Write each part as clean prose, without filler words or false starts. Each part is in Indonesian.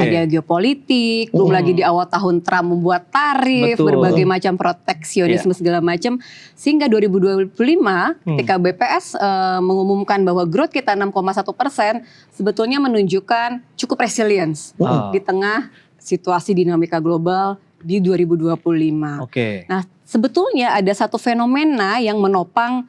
Ada geopolitik, belum lagi di awal tahun Trump membuat tarif, berbagai macam proteksionisme segala macam. Sehingga 2025 ketika BPS mengumumkan bahwa growth kita 6,1%, sebetulnya menunjukkan cukup resilience di tengah situasi dinamika global di 2025. Nah, sebetulnya ada satu fenomena yang menopang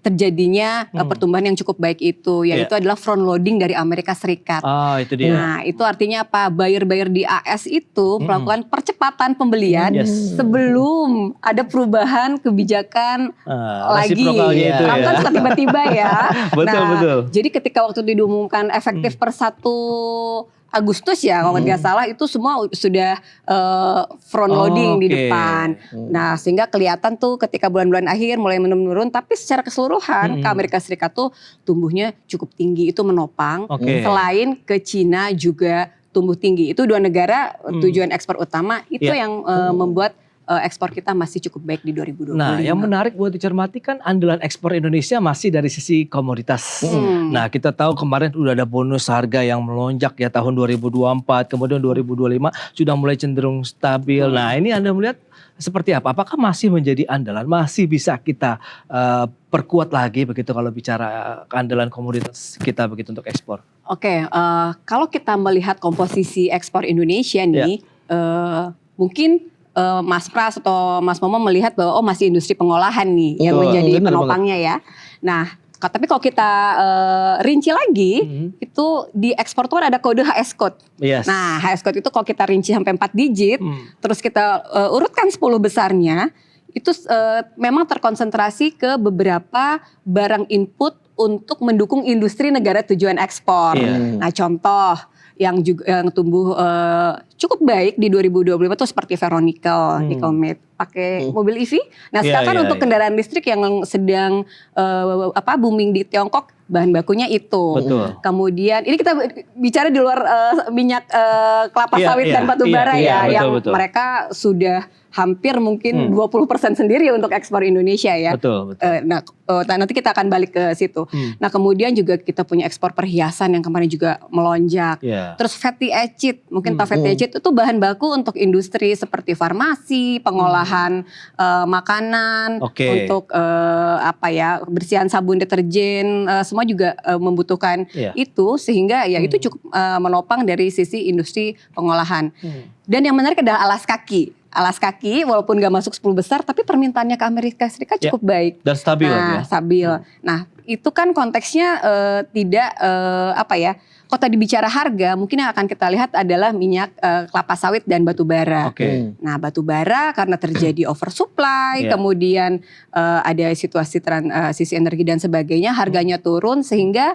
terjadinya pertumbuhan yang cukup baik itu, yaitu adalah front loading dari Amerika Serikat. Itu dia. Nah, itu artinya apa? Buyer-buyer di AS itu melakukan percepatan pembelian sebelum ada perubahan kebijakan lagi. Trump kan suka tiba-tiba ya. Betul. Jadi ketika waktu diumumkan efektif per 1 Agustus ya, kalau nggak salah itu semua sudah front loading di depan. Nah, sehingga kelihatan tuh ketika bulan-bulan akhir mulai menurun, tapi secara keseluruhan ke Amerika Serikat tuh tumbuhnya cukup tinggi, itu menopang. Selain ke Cina juga tumbuh tinggi. Itu dua negara tujuan ekspor utama itu yang membuat ekspor kita masih cukup baik di 2025. Nah, yang menarik buat dicermati kan andalan ekspor Indonesia masih dari sisi komoditas. Nah, kita tahu kemarin udah ada bonus harga yang melonjak ya tahun 2024, kemudian 2025 sudah mulai cenderung stabil. Nah, ini Anda melihat seperti apa? Apakah masih menjadi andalan? Masih bisa kita perkuat lagi begitu kalau bicara andalan komoditas kita begitu untuk ekspor? Kalau kita melihat komposisi ekspor Indonesia nih, mungkin Mas Pras atau Mas Momo melihat bahwa masih industri pengolahan nih yang menjadi penopangnya ya. Nah, tapi kalau kita rinci lagi, itu di ekspor tuh ada kode HS code. Nah, HS code itu kalau kita rinci sampai 4 digit, terus kita urutkan 10 besarnya, itu memang terkonsentrasi ke beberapa barang input untuk mendukung industri negara tujuan ekspor. Nah, contoh yang tumbuh cukup baik di 2025 itu seperti ferronikel, nickel matte, pakai mobil EV. Nah, sekarang untuk kendaraan listrik yang sedang booming di Tiongkok, bahan bakunya itu. Kemudian ini kita bicara di luar minyak kelapa sawit dan batu bara yang mereka sudah hampir mungkin 20% sendiri untuk ekspor Indonesia ya. Nah, nanti kita akan balik ke situ. Nah, kemudian juga kita punya ekspor perhiasan yang kemarin juga melonjak. Terus fatty acid, mungkin fatty acid itu bahan baku untuk industri seperti farmasi, pengolahan makanan, untuk bersihan sabun, deterjen, semua juga membutuhkan itu, sehingga ya itu cukup menopang dari sisi industri pengolahan. Dan yang menarik adalah alas kaki. Alas kaki walaupun gak masuk 10 besar, tapi permintaannya ke Amerika Serikat cukup baik. Dan stabil stabil. Nah, itu kan konteksnya tidak kalau tadi bicara harga, mungkin yang akan kita lihat adalah minyak kelapa sawit dan batu bara. Nah, batu bara karena terjadi oversupply, kemudian ada situasi transisi energi dan sebagainya, harganya turun sehingga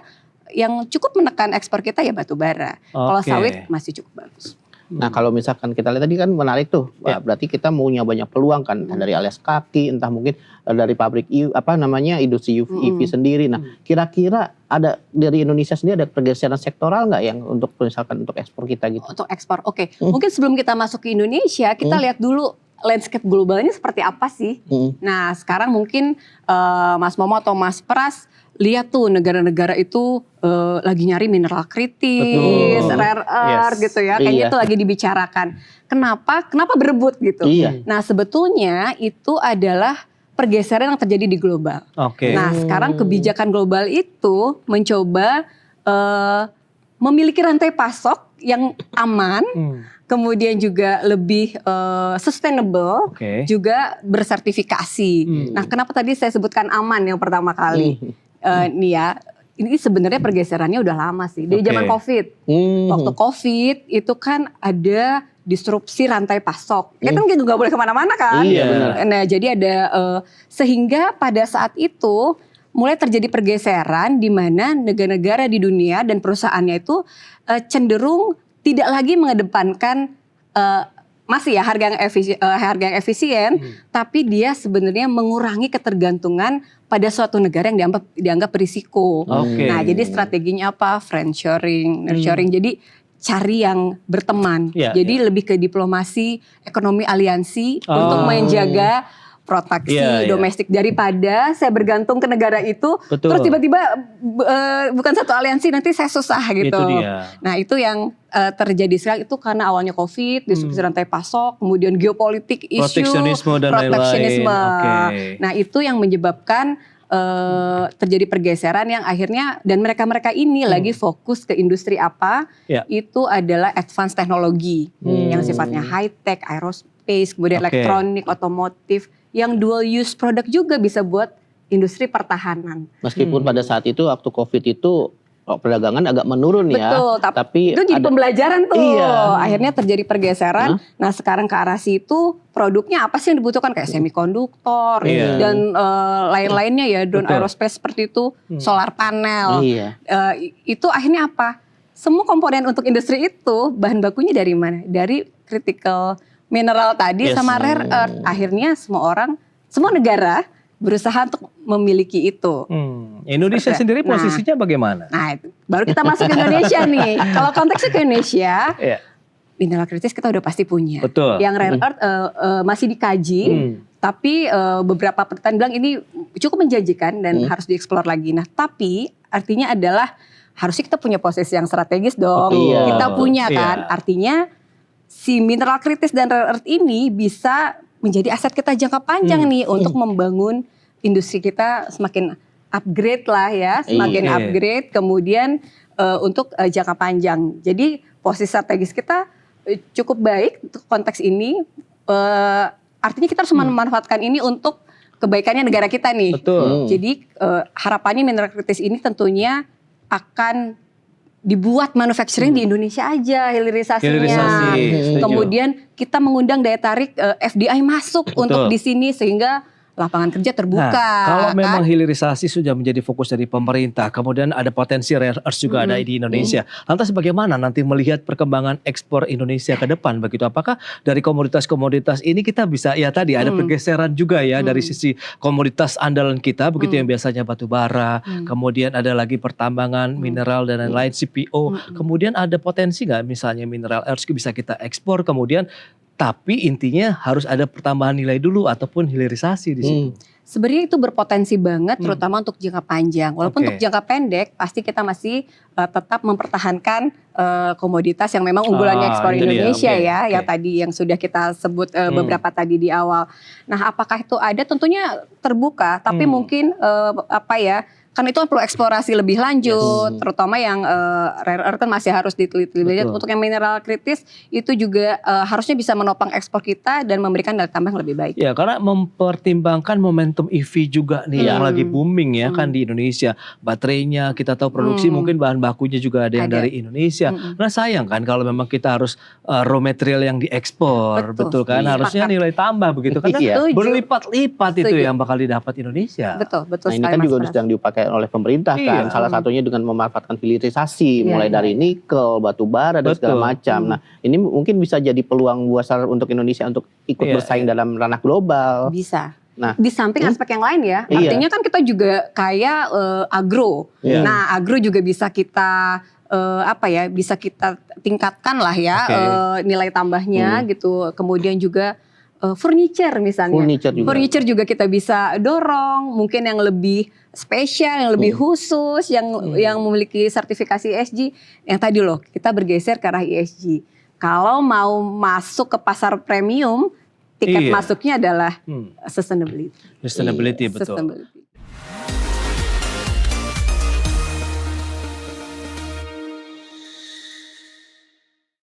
yang cukup menekan ekspor kita ya batu bara. Kalau sawit masih cukup bagus. Nah, kalau misalkan kita lihat tadi kan menarik tuh, berarti kita punya banyak peluang kan dari alas kaki, entah mungkin dari pabrik industri EV sendiri. Nah, kira-kira ada dari Indonesia sendiri ada pergeseran sektoral nggak yang untuk misalkan untuk ekspor kita gitu? Untuk ekspor, mungkin sebelum kita masuk ke Indonesia, kita lihat dulu landscape globalnya seperti apa sih. Nah, sekarang mungkin Mas Momo atau Mas Pras lihat tuh negara-negara itu lagi nyari mineral kritis, rare earth gitu ya. Kayaknya itu lagi dibicarakan. Kenapa berebut gitu. Nah, sebetulnya itu adalah pergeseran yang terjadi di global. Nah, sekarang kebijakan global itu mencoba memiliki rantai pasok yang aman, kemudian juga lebih sustainable, juga bersertifikasi. Nah, kenapa tadi saya sebutkan aman yang pertama kali? Ini sebenarnya pergeserannya udah lama sih. Dari zaman COVID. Waktu COVID itu kan ada disrupsi rantai pasok. Kita kan nggak boleh kemana-mana kan. Nah, jadi ada sehingga pada saat itu mulai terjadi pergeseran di mana negara-negara di dunia dan perusahaannya itu cenderung tidak lagi mengedepankan masih ya harga yang efisien, tapi dia sebenarnya mengurangi ketergantungan pada suatu negara yang dianggap berisiko. Nah, jadi strateginya apa? Friendshoring, nurturing. Jadi cari yang berteman. Jadi lebih ke diplomasi, ekonomi aliansi untuk menjaga produksi Iya, iya. domestik daripada saya bergantung ke negara itu, Betul. terus tiba-tiba bukan satu aliansi nanti saya susah gitu. Itu dia. Nah itu yang terjadi sekarang itu karena awalnya COVID, disrupsi rantai pasok, kemudian geopolitik isu, Proteksionisme dan proteksionisme. lain-lain. Oke. Nah itu yang menyebabkan terjadi pergeseran yang akhirnya dan mereka ini lagi fokus ke industri apa? Ya. Itu adalah advance teknologi yang sifatnya high tech, aerospace, kemudian Oke. elektronik, otomotif, yang dual use product juga bisa buat industri pertahanan. Meskipun pada saat itu waktu COVID itu perdagangan agak menurun ya. Betul, Tapi itu jadi ada- pembelajaran tuh. Iya. Akhirnya terjadi pergeseran. Nah sekarang ke arah situ produknya apa sih yang dibutuhkan kayak semikonduktor Iya. dan lain-lainnya ya, drone Betul. aerospace seperti itu, solar panel. Iya. Itu akhirnya apa? Semua komponen untuk industri itu bahan bakunya dari mana? Dari critical mineral tadi Yes. sama rare earth. Akhirnya semua negara berusaha untuk memiliki itu. Indonesia Seperti- sendiri nah. posisinya bagaimana? Nah, itu. Baru kita masuk ke Indonesia nih. Kalau konteksnya ke Indonesia, Iya. mineral kritis kita udah pasti punya. Betul. Yang rare earth masih dikaji, tapi beberapa penelitian bilang ini cukup menjanjikan dan harus dieksplor lagi. Nah, tapi artinya adalah harusnya kita punya posisi yang strategis dong. Betul. Kita punya kan. Iya. Artinya si mineral kritis dan rare earth ini bisa menjadi aset kita jangka panjang nih untuk membangun industri kita semakin upgrade lah ya, semakin Iya. upgrade kemudian untuk jangka panjang. Jadi posisi strategis kita cukup baik untuk konteks ini. Artinya kita harus memanfaatkan ini untuk kebaikannya negara kita nih. Betul. Jadi harapannya mineral kritis ini tentunya akan dibuat manufacturing di Indonesia aja, hilirisasinya. Hilirisasi, setuju. Kemudian kita mengundang daya tarik FDI masuk untuk di sini sehingga lapangan kerja terbuka. Nah, kalau kan? memang hilirisasi sudah menjadi fokus dari pemerintah, kemudian ada potensi rare earth juga ada di Indonesia. Lantas bagaimana nanti melihat perkembangan ekspor Indonesia ke depan? Begitu, apakah dari komoditas-komoditas ini kita bisa, ya tadi ada pergeseran juga ya dari sisi komoditas andalan kita, begitu yang biasanya batu bara, kemudian ada lagi pertambangan, mineral dan lain-lain, CPO. Kemudian ada potensi nggak misalnya mineral earth bisa kita ekspor, kemudian tapi intinya harus ada pertambahan nilai dulu ataupun hilirisasi di situ. Sebenarnya itu berpotensi banget terutama untuk jangka panjang. Walaupun Oke. untuk jangka pendek pasti kita masih tetap mempertahankan komoditas yang memang unggulannya ekspor itu dia. Indonesia Oke, ya, oke. yang tadi yang sudah kita sebut beberapa tadi di awal. Nah, apakah itu ada? Tentunya terbuka, tapi mungkin kan itu perlu eksplorasi lebih lanjut, terutama yang rare earth kan masih harus diteliti lebih lanjut. Betul. Untuk yang mineral kritis itu juga harusnya bisa menopang ekspor kita dan memberikan nilai tambah yang lebih baik. Ya, karena mempertimbangkan momentum EV juga nih yang lagi booming ya kan di Indonesia. Baterainya kita tahu produksi mungkin bahan bakunya juga ada yang Ada. dari Indonesia. Nah sayang kan kalau memang kita harus raw material yang diekspor, Betul. betul kan? Iya. Harusnya Sepakat. nilai tambah begitu karena Iya. Setuju. berlipat-lipat itu Setuju. yang bakal didapat Indonesia. Betul Nah ini sekali kan Mas juga Pras. sedang dipakai oleh pemerintah kan. Iya. Salah satunya dengan memanfaatkan hilirisasi, Iya, mulai iya, dari nikel, batu bara dan segala Betul. macam. Nah ini mungkin bisa jadi peluang besar untuk Indonesia untuk ikut Iya, bersaing dalam ranah global. Bisa. Nah. Di samping aspek yang lain ya, Iya. artinya kan kita juga kayak agro. Iya. Nah, agro juga bisa kita bisa kita tingkatkan lah ya Oke. nilai tambahnya gitu. Kemudian juga furniture misalnya. Furniture juga. Juga kita bisa dorong, mungkin yang lebih spesial, yang lebih khusus, yang memiliki sertifikasi ESG. Yang tadi loh, kita bergeser ke arah ESG. Kalau mau masuk ke pasar premium, tiket Iya. masuknya adalah sustainability. Sustainability, Iya, betul. sustainability.